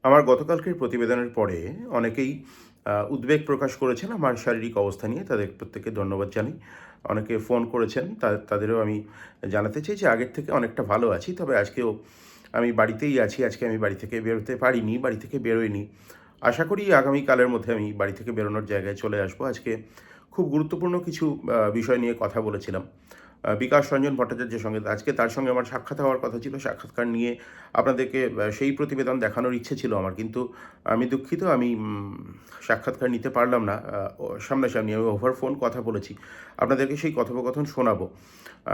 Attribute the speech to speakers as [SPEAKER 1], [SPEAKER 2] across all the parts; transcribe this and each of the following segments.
[SPEAKER 1] আমার গতকালকের প্রতিবেদনের পরে অনেকেই উদ্বেগ প্রকাশ করেছেন আমার শারীরিক অবস্থা নিয়ে। তাদের প্রত্যেককে ধন্যবাদ জানাই। অনেকে ফোন করেছেন, তাদেরও আমি জানাতে চাই যে আগের থেকে অনেকটা ভালো আছি। তবে আজকেও আমি বাড়িতেই আছি। আজকে আমি বাড়ি থেকে বেরোতে পারিনি, বাড়ি থেকে বেরোইনি। আশা করি আগামীকালের মধ্যে আমি বাড়ি থেকে বেরোনোর জায়গায় চলে আসবো। আজকে খুব গুরুত্বপূর্ণ কিছু বিষয় নিয়ে কথা বলেছিলাম বিকাশ রঞ্জন ভট্টাচার্যের সঙ্গে। আজকে তার সঙ্গে আমার সাক্ষাৎ হওয়ার কথা ছিল। সাক্ষাৎকার নিয়ে আপনাদেরকে সেই প্রতিবেদন দেখানোর ইচ্ছে ছিল আমার, কিন্তু আমি দুঃখিত, আমি সাক্ষাৎকার নিতে পারলাম না সামনাসামনি। আমি ওভার ফোন কথা বলেছি, আপনাদেরকে সেই কথোপকথন শোনাবো।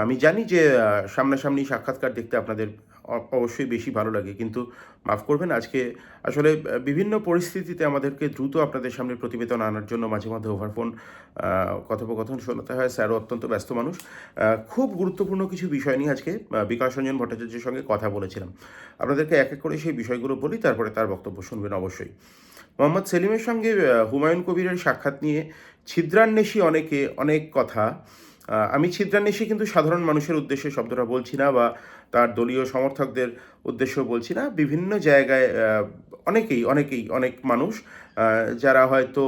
[SPEAKER 1] আমি জানি যে সামনাসামনি সাক্ষাৎকার দেখতে আপনাদের অবশ্যই বেশি ভালো লাগে, কিন্তু মাফ করবেন, আজকে আসলে বিভিন্ন পরিস্থিতিতে আমাদেরকে দ্রুত আপনাদের সামনে প্রতিবেদন আনার জন্য মাঝে মধ্যে ওভার ফোন কথোপকথন শোনাতে হয়। স্যারও অত্যন্ত ব্যস্ত মানুষ। খুব গুরুত্বপূর্ণ কিছু বিষয় নিয়ে আজকে বিকাশ রঞ্জন ভট্টাচার্যের সঙ্গে কথা বলেছিলাম। আপনাদেরকে এক এক করে সেই বিষয়গুলো বলি, তারপরে তার বক্তব্য শুনবেন অবশ্যই। মোহাম্মদ সেলিমের সঙ্গে হুমায়ুন কবিরের সাক্ষাৎ নিয়ে ছিদ্রান্বেষী অনেকে অনেক কথা। আমি ছিদ্রান্বেষী কিন্তু সাধারণ মানুষের উদ্দেশ্যে শব্দটা বলছি না, বা তার দলীয় সমর্থকদের উদ্দেশ্য বলছি না। বিভিন্ন জায়গায় অনেক মানুষ যারা হয়তো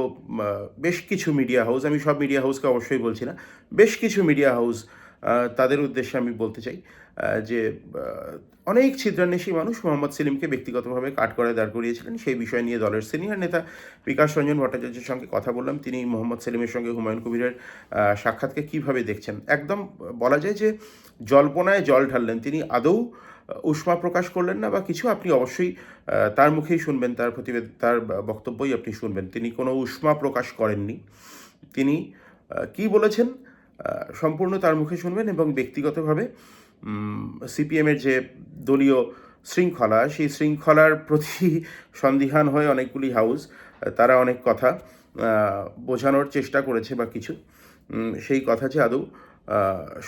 [SPEAKER 1] বেশ কিছু মিডিয়া হাউস, আমি সব মিডিয়া হাউসকে অবশ্যই বলছি না, বেশ কিছু মিডিয়া হাউস, তাদের উদ্দেশ্যে আমি বলতে চাই যে অনেক ছিদ্রান্বেষী মানুষ মোহাম্মদ সেলিমকে ব্যক্তিগতভাবে কাঠগড়ায় দাঁড় করিয়েছিলেন। সেই বিষয় নিয়ে দলের সিনিয়র নেতা বিকাশ রঞ্জন ভট্টাচার্যের সঙ্গে কথা বললাম। তিনি মোহাম্মদ সেলিমের সঙ্গে হুমায়ুন কবিরের সাক্ষাৎকে কীভাবে দেখছেন, একদম বলা যায় যে জল্পনায় জল ঢাললেন। তিনি আদৌ উষ্মা প্রকাশ করলেন না বা কিছু। আপনি অবশ্যই তার মুখেই শুনবেন, তার বক্তব্যই আপনি শুনবেন। তিনি কোনো উষ্মা প্রকাশ করেননি। তিনি কি বলেছেন সম্পূর্ণ তার মুখে শুনবেন, এবং ব্যক্তিগতভাবে সিপিএমের যে দলীয় শৃঙ্খলা, সেই শৃঙ্খলার প্রতি সন্দিহান হয়ে অনেকগুলি হাউস, তারা অনেক কথা বোঝানোর চেষ্টা করেছে বা কিছু, সেই কথা যে আদৌ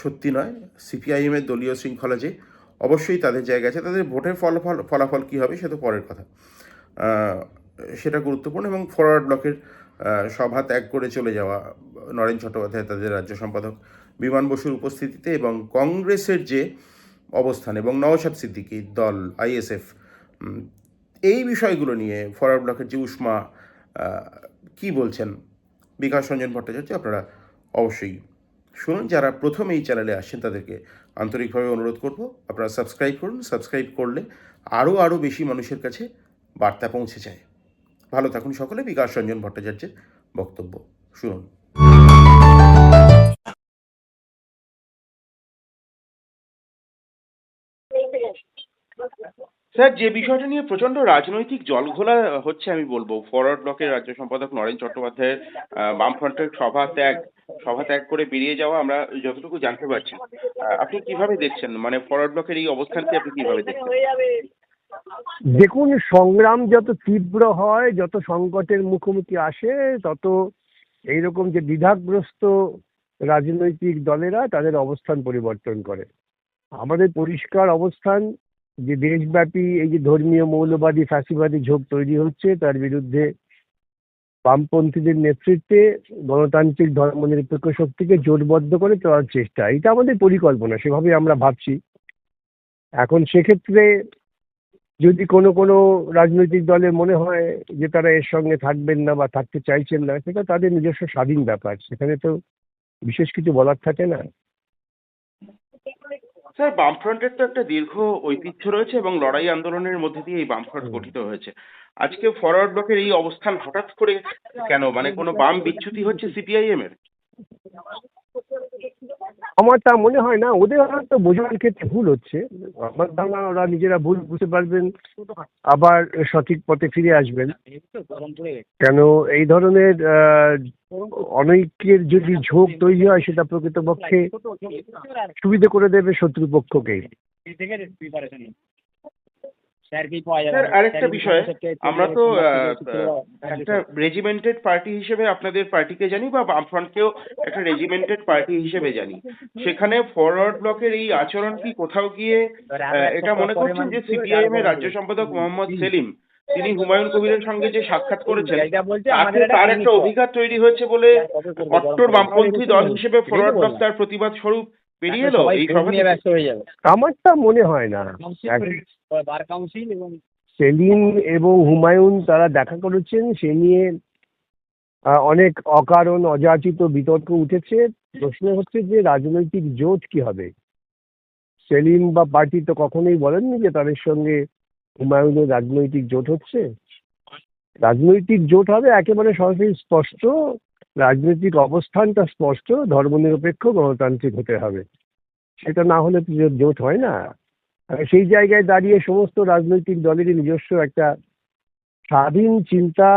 [SPEAKER 1] সত্যি নয়। সিপিআইএমের দলীয় শৃঙ্খলা যে অবশ্যই তাদের জায়গা আছে, তাদের ভোটের ফলাফল কী হবে সে তো পরের কথা, সেটা গুরুত্বপূর্ণ। এবং ফরওয়ার্ড ব্লকের সভা ত্যাগ করে চলে যাওয়া নরেন চট্টোপাধ্যায়, তাদের রাজ্য সম্পাদক বিমান বসুর উপস্থিতিতে, এবং কংগ্রেসের যে অবস্থান, এবং নওশাদ সিদ্দিকীর দল আইএসএফ, এই বিষয়গুলো নিয়ে ফরওয়ার্ড ব্লকের যে উষ্মা, কি বলছেন বিকাশ রঞ্জন ভট্টাচার্য, আপনারা অবশ্যই শুনুন। যারা প্রথম এই চ্যানেলে আসছেন তাদেরকে আন্তরিকভাবে অনুরোধ করব আপনারা সাবস্ক্রাইব করুন। সাবস্ক্রাইব করলে আরও বেশি মানুষের কাছে বার্তা পৌঁছে যায়। ভালো থাকুন সকলে। বিকাশ রঞ্জন ভট্টাচার্যের বক্তব্য শুনুন। স্যার, যে বিষয়টা নিয়ে প্রচন্ড রাজনৈতিক জলঘোলা হচ্ছে, আমি বলবো ফরওয়ার্ড ব্লকের রাজ্য সম্পাদক নরেন চট্টোপাধ্যায়ের বামফ্রন্টের সভা ত্যাগ করে বেরিয়ে যাওয়া, আমরা যতটুকু জানতে পারছি। আপনি কিভাবে দেখছেন, মানে ফরওয়ার্ড ব্লকের এই অবস্থানকে আপনি কিভাবে দেখছেন?
[SPEAKER 2] দেখুন, সংগ্রাম যত তীব্র হয়, যত সংকটের মুখোমুখি আসে, তত এইরকম যে দ্বিধাগ্রস্ত রাজনৈতিক দলেরা তাদের অবস্থান পরিবর্তন করে। আমাদের পরিষ্কার অবস্থান যে দেশব্যাপী এই যে ধর্মীয় মৌলবাদী ফ্যাসিবাদী ঝোঁক তৈরি হচ্ছে, তার বিরুদ্ধে বামপন্থীদের নেতৃত্বে গণতান্ত্রিক ধর্মনিরপেক্ষ শক্তিকে জোটবদ্ধ করে চলার চেষ্টা, এটা আমাদের পরিকল্পনা, সেভাবে আমরা ভাবছি। এখন সেক্ষেত্রে যদি কোনো রাজনৈতিক দলের মনে হয় যে তারা এর সঙ্গে থাকবেন না বা থাকতে চাইছেন না, সেটা তাদের নিজস্ব স্বাধীন ব্যাপার, সেখানে তো বিশেষ কিছু বলার থাকে না।
[SPEAKER 1] স্যার, বামফ্রন্টের তো একটা দীর্ঘ ঐতিহ্য রয়েছে, এবং লড়াই আন্দোলনের মধ্যে দিয়ে এই বামফ্রন্ট গঠিত হয়েছে। আজকে ফরওয়ার্ড ব্লকের এই অবস্থান হঠাৎ করে কেন? মানে কোনো বাম বিচ্যুতি হচ্ছে সিপিআইএম এর?
[SPEAKER 2] আমার তা মনে হয় না, ওদের হয়তো বোঝার ক্ষেত্রে ভুল হচ্ছে। আমার ধারণা ওরা নিজেরা ভুল বুঝতে পারবেন, আবার সঠিক পথে ফিরে আসবেন। কেন এই ধরনের অনৈক্যের যদি ঝোঁক তৈরি হয়, সেটা প্রকৃতপক্ষে সুবিধা করে দেবে শত্রুপক্ষকেই।
[SPEAKER 1] স্যার, আরেকটা বিষয়, আমরা তো একটা রেজিমেন্টেড পার্টি হিসেবে আপনাদের পার্টিকে জানি, বা বামফ্রন্টকেও একটা রেজিমেন্টেড পার্টি হিসেবে জানি। সেখানে ফরওয়ার্ড ব্লকের এই আচরণ কি কোথাও গিয়ে এটা মনে করছেন যে সিপিআইএম এর রাজ্য সম্পাদক মোহাম্মদ সেলিম, তিনি হুমায়ুন কবিরের সঙ্গে যে সাক্ষাৎ করেছেন, তাতে তার একটা অভিঘাত তৈরি হয়েছে বলে কট্টর বামপন্থী দল হিসেবে ফরওয়ার্ড ব্লক তার প্রতিবাদ স্বরূপ বেরিয়ে এলো এই সভা থেকে?
[SPEAKER 2] আমার তা মনে হয় না।
[SPEAKER 3] বার কাউন্সিল এবং
[SPEAKER 2] সেলিম এবং হুমায়ুন তারা দেখা করেছেন, সে নিয়ে অনেক অকারণ অযাচিত বিতর্ক উঠেছে। প্রশ্ন হচ্ছে যে রাজনৈতিক জোট কি হবে। সেলিম বা পার্টি তো কখনোই বলেননি যে তাদের সঙ্গে হুমায়ুনের রাজনৈতিক জোট হচ্ছে। রাজনৈতিক জোট হবে একেবারে সরাসরি স্পষ্ট, রাজনৈতিক অবস্থানটা স্পষ্ট, ধর্মনিরপেক্ষ গণতান্ত্রিক হতে হবে। সেটা না হলে তো জোট হয় না। আর সেই জায়গায় দাঁড়িয়ে সমস্ত রাজনৈতিক দলেরই নিজস্ব একটা স্বাধীন চিন্তা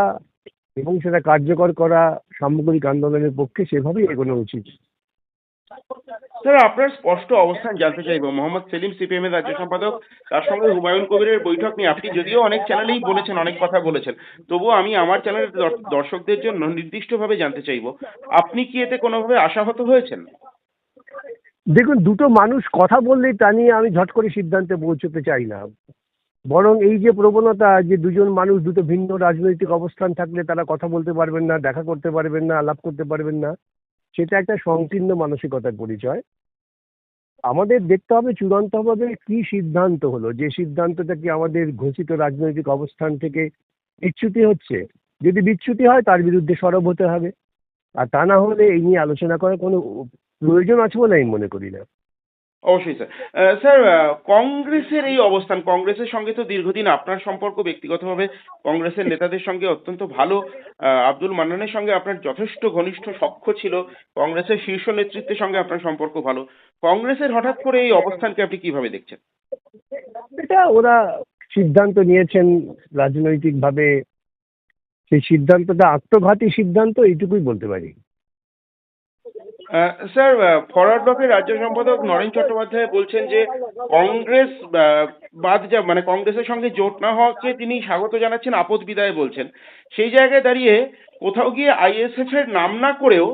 [SPEAKER 2] এবং সেটা কার্যকর করা সামগ্রিক আন্দোলনের পক্ষে সেভাবেই এগোনো উচিত।
[SPEAKER 1] স্যার, আপনার স্পষ্ট অবস্থান জানতে চাইবো। মোহাম্মদ সেলিম সিপিএম এর রাজ্য সম্পাদক, তার সঙ্গে হুমায়ুন কবিরের বৈঠক নিয়ে আপনি যদিও অনেক চ্যানেলেই বলেছেন, অনেক কথা বলেছেন, তবুও আমি আমার চ্যানেলের দর্শকদের জন্য নির্দিষ্টভাবে জানতে চাইবো, আপনি কি এতে কোনোভাবে আশাহত হয়েছেন?
[SPEAKER 2] দেখুন, দুটো মানুষ কথা বললেই তা নিয়ে আমি ঝট করে সিদ্ধান্তে পৌঁছতে চাই না। বরং এই যে প্রবণতা যে দুজন মানুষ দুটো ভিন্ন রাজনৈতিক অবস্থান থাকলে তারা কথা বলতে পারবেন না, দেখা করতে পারবেন না, আলাপ করতে পারবেন না, সেটা একটা সংকীর্ণ মানসিকতার পরিচয়। আমাদের দেখতে হবে চূড়ান্তভাবে কি সিদ্ধান্ত হলো, যে সিদ্ধান্তটা কি আমাদের ঘোষিত রাজনৈতিক অবস্থান থেকে বিচ্যুতি হচ্ছে। যদি বিচ্যুতি হয় তার বিরুদ্ধে সরব হতে হবে, আর তা না হলে এই নিয়ে আলোচনা করার কোনো প্রয়োজন আছে বলে আমি মনে করি না।
[SPEAKER 1] অবশ্যই স্যার। স্যার, কংগ্রেসের এই অবস্থান, কংগ্রেসের সঙ্গে তো দীর্ঘদিন আপনার সম্পর্ক ব্যক্তিগতভাবে কংগ্রেসের নেতাদের সঙ্গে অত্যন্ত ভালো। আব্দুল মান্নানের সঙ্গে আপনার যথেষ্ট ঘনিষ্ঠ সখ্য ছিল, কংগ্রেসের শীর্ষ নেতৃত্বের সঙ্গে আপনার সম্পর্ক ভালো। কংগ্রেসের হঠাৎ করে এই অবস্থানকে আপনি কিভাবে দেখছেন?
[SPEAKER 2] এটা ওরা সিদ্ধান্ত নিয়েছেন রাজনৈতিকভাবে, সেই সিদ্ধান্তটা আত্মঘাতী সিদ্ধান্ত, এইটুকুই বলতে পারি।
[SPEAKER 1] স্যার, ফরওয়ার্ড ব্লকের রাজ্য সম্পাদক নরেন চট্টোপাধ্যায় বলছেন যে কংগ্রেস বাদ যা মানে কংগ্রেসের সঙ্গে জোট না হওয়াকে তিনি স্বাগত জানাচ্ছেন, আপদ বিদায় বলছেন। সেই জায়গায় দাঁড়িয়ে কোথাও গিয়ে আইএসএফ এর নাম না করেও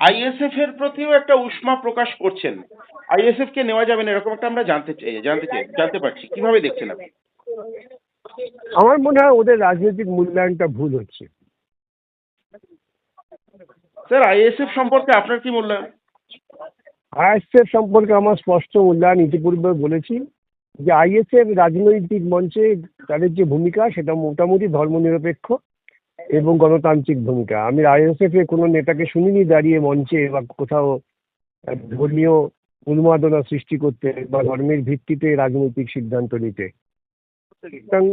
[SPEAKER 1] আইএসএফ এর প্রতিও একটা উষ্মা প্রকাশ করছেন। আইএসএফ কে নেওয়া যাবে না, এরকম একটা আমরা জানতে পারছি। কিভাবে দেখছেন আপনি?
[SPEAKER 2] আমার মনে হয় ওদের রাজনৈতিক মূল্যায়নটা ভুল হচ্ছে।
[SPEAKER 1] স্যার, আইএসএফ সম্পর্কে আপনার কি মূল্যায়ন?
[SPEAKER 2] আইএসএফ সম্পর্কে আমার স্পষ্ট মূল্যায়ন ইতিপূর্বে বলেছি যে আইএসএফ রাজনৈতিক মঞ্চে তাদের যে ভূমিকা সেটা মোটামুটি ধর্মনিরপেক্ষ এবং গণতান্ত্রিক ভূমিকা। আমি আইএসএফ এর কোনো নেতাকে শুনিনি দাঁড়িয়ে মঞ্চে বা কোথাও ধর্মীয় উন্মাদনা সৃষ্টি করতে বা ধর্মের ভিত্তিতে রাজনৈতিক সিদ্ধান্ত নিতে। সুতরাং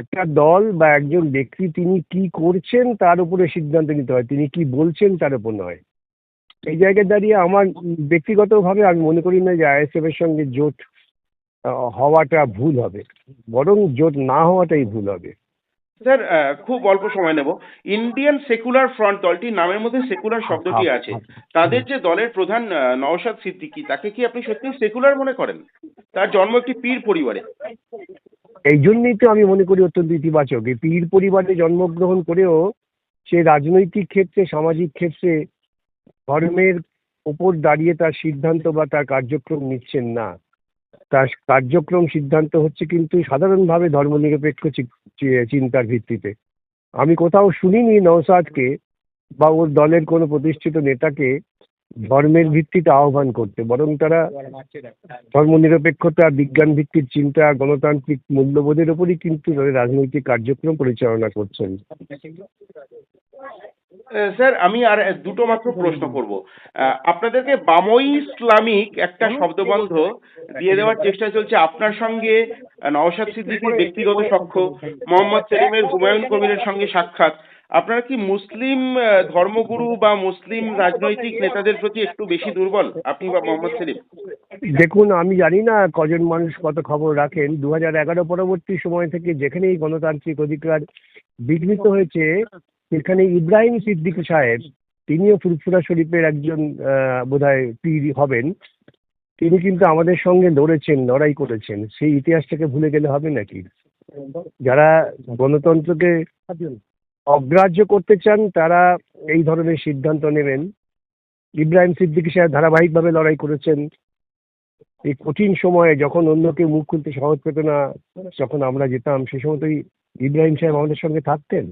[SPEAKER 2] একটা দল বা একজন ব্যক্তি তিনি কি করছেন তার উপরে সিদ্ধান্ত নিতে হয়, তিনি কি বলছেন তার উপর নয়। এই জায়গায় দাঁড়িয়ে আমার ব্যক্তিগতভাবে আমি মনে করি না যে আইএসএফ এর সঙ্গে জোট হওয়াটা ভুল হবে, বরং জোট না হওয়াটাই ভুল হবে।
[SPEAKER 1] স্যার, খুব অল্প সময় নেব। ইন্ডিয়ান সেকুলার ফ্রন্ট দলটির নামের মধ্যে সেকুলার শব্দটি আছে। তাদের যে দলের প্রধান নওশাদ সিদ্দিকী, তাকে কি আপনি সত্যিই সেকুলার মনে করেন? তার জন্ম একটি পীর পরিবারে।
[SPEAKER 2] এই জন্যই তো আমি মনে করি অত্যন্ত ইতিবাচক, এই পীর পরিবারে জন্মগ্রহণ করেও সে রাজনৈতিক ক্ষেত্রে সামাজিক ক্ষেত্রে ধর্মের উপর দাঁড়িয়ে তার সিদ্ধান্ত বা তার কার্যক্রম নিচ্ছেন না। তার কার্যক্রম সিদ্ধান্ত হচ্ছে কিন্তু সাধারণভাবে ধর্মনিরপেক্ষ চিন্তার ভিত্তিতে। আমি কোথাও শুনিনি নওশাদকে বা ওর দলের কোনো প্রতিষ্ঠিত নেতাকে ধর্মের ভিত্তিতে আহ্বান করতে, বরং তারা ধর্মনিরপেক্ষতা, বিজ্ঞান ভিত্তিক চিন্তা, গণতান্ত্রিক মূল্যবোধের উপরই কিন্তু তাদের রাজনৈতিক কার্যক্রম পরিচালনা করছেন।
[SPEAKER 1] স্যার, আমি আর দুটো মাত্র প্রশ্ন করব। আপনাদেরকে বামই ইসলামিক একটা শব্দবন্ধ দিয়ে দেওয়ার চেষ্টা চলছে আপনার সঙ্গে। নওশাদ সিদ্দিকীর ব্যক্তিগত সখ্য, মোহাম্মদ সেলিমের হুমায়ুন কবিরের সঙ্গে সাক্ষাৎ। আপনারা কি মুসলিম ধর্মগুরু বা মুসলিম রাজনৈতিক নেতাদের প্রতি একটু বেশি দুর্বল, আপনি বা মোহাম্মদ সেলিম?
[SPEAKER 2] দেখুন, আমি জানি না কজন মানুষ কত খবর রাখেন। 2011 পরবর্তী সময় থেকে যেখানেই গণতান্ত্রিক অধিকার বিঘ্নিত হয়েছে সেখানে ইব্রাহিম সিদ্দিকী সাহেব, তিনিও ফুরফুরা শরীফের একজন বোধহয় পীর হবেন, তিনি কিন্তু আমাদের সঙ্গে লড়েছেন, লড়াই করেছেন। সেই ইতিহাসটাকে ভুলে গেলে হবে নাকি? যারা গণতন্ত্রকে অগ্রাহ্য করতে চান তারা এই ধরনের সিদ্ধান্ত নেবেন। ইব্রাহিম সিদ্দিকী সাহেব ধারাবাহিকভাবে লড়াই করেছেন। এই কঠিন সময়ে যখন অন্যকে মুখ খুলতে সাহস পেত না, যখন আমরা যেতাম সে সময় তো ইব্রাহিম সাহেব আমাদের সঙ্গে থাকতেন।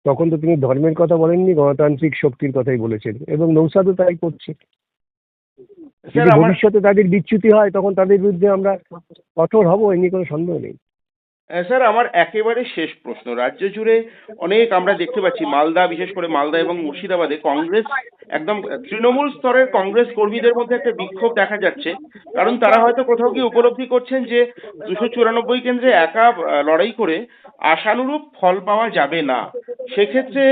[SPEAKER 2] তখন তো তিনি ধর্মের কথা বলেননি, গণতান্ত্রিক শক্তির কথাই বলেছেন, এবং নৌসাদও তাই করছে।
[SPEAKER 1] স্যার,
[SPEAKER 2] যদি
[SPEAKER 1] আমার
[SPEAKER 2] ভবিষ্যতে তাদের বিচ্যুতি হয় তখন তাদের বিরুদ্ধে আমরা কঠোর হব, এ নিয়ে কোনো সন্দেহ নেই।
[SPEAKER 1] স্যার আমার একেবারে শেষ প্রশ্ন, রাজ্য জুড়ে অনেক আমরা দেখতে পাচ্ছি, মালদা, বিশেষ করে মালদা এবং মুর্শিদাবাদে কংগ্রেস একদম তৃণমূল স্তরের কংগ্রেস কর্মীদের মধ্যে একটা বিক্ষোভ দেখা যাচ্ছে, কারণ তারা হয়তো কোথাও গিয়ে উপলব্ধি করছেন যে 294 কেন্দ্রে একা লড়াই করে আশানুরূপ ফল পাওয়া যাবে না। সেক্ষেত্রে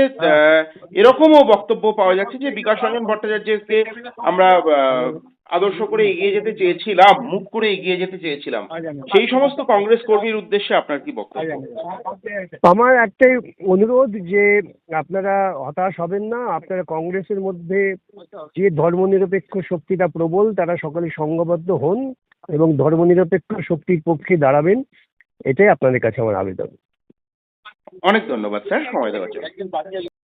[SPEAKER 1] এরকমও বক্তব্য পাওয়া যাচ্ছে যে বিকাশ রঞ্জন ভট্টাচার্যকে আমরা আদর্শ করে এগিয়ে যেতে চেয়েছিলাম, মুখ করে এগিয়ে যেতে চেয়েছিলাম। সেই সমস্ত কংগ্রেস কর্মীর উদ্দেশ্যে আপনার কি বক্তব্য?
[SPEAKER 2] আমার একটাই অনুরোধ যে আপনারা হতাশ হবেন না, আপনারা কংগ্রেসের মধ্যে যে ধর্মনিরপেক্ষ শক্তিটা প্রবল তারা সকলে সংঘবদ্ধ হন এবং ধর্মনিরপেক্ষ শক্তির পক্ষে দাঁড়াবেন, এটাই আপনাদের কাছে আমার আবেদন।
[SPEAKER 1] অনেক ধন্যবাদ স্যার সময় দেওয়ার জন্য।